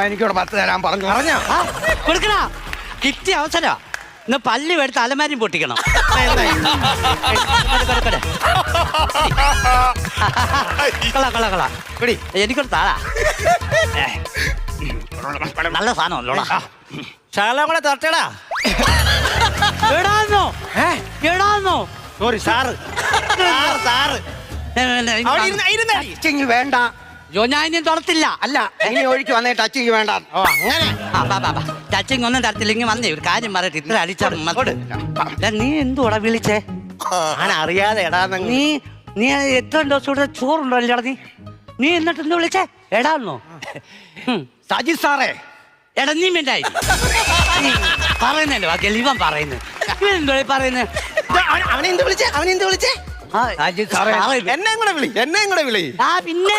എനിക്കിവിടെ 10 തരാൻ പറഞ്ഞു. പറഞ്ഞ കൊടുക്കണ കിട്ടിയ അവസരം. ഇന്ന് പല്ല് എടുത്ത് അലമാരിയും പൊട്ടിക്കണം. കള എനിക്കൊരു താഴാ. നല്ല സാധനമല്ലോടാ. ശകലം കൂടെ തട്ടടാ. എടാന്നോ എടാന്നോ സോറി സാറ്. ടച്ചിങ് വേണ്ട. ഞാൻ ഇനി തുറത്തില്ല. അല്ല ഇനി ഒഴിക്ക് വന്നേ ടച്ചിങ് വേണ്ട. ഓ അങ്ങനെ ടച്ചിങ് ഒന്നും തരത്തില്ലെങ്കിൽ വന്നേ ഒരു കാര്യം പറയട്ടെ. ഇത്ര അടിച്ചാ നീ എന്തുവാടാ വിളിച്ചേ? അറിയാതെ എടാ. നീ എത്ര ദിവസം ഇവിടെ ചോറുണ്ടോ അല്ലേടാ? നീ എന്നിട്ട് എന്ത് വിളിച്ചേ? എടാന്നോ? സജി സാറേ. എടാ നീ മിണ്ടായി പറയുന്നല്ലേ ബാക്കിയല്ല ഇവൻ പറയുന്നത്. ഇവൻ എന്തോ പറയുന്നത്? അവനെന്ത് വിളിച്ചേ? എന്നെ കൂടെ വിളി. പിന്നെ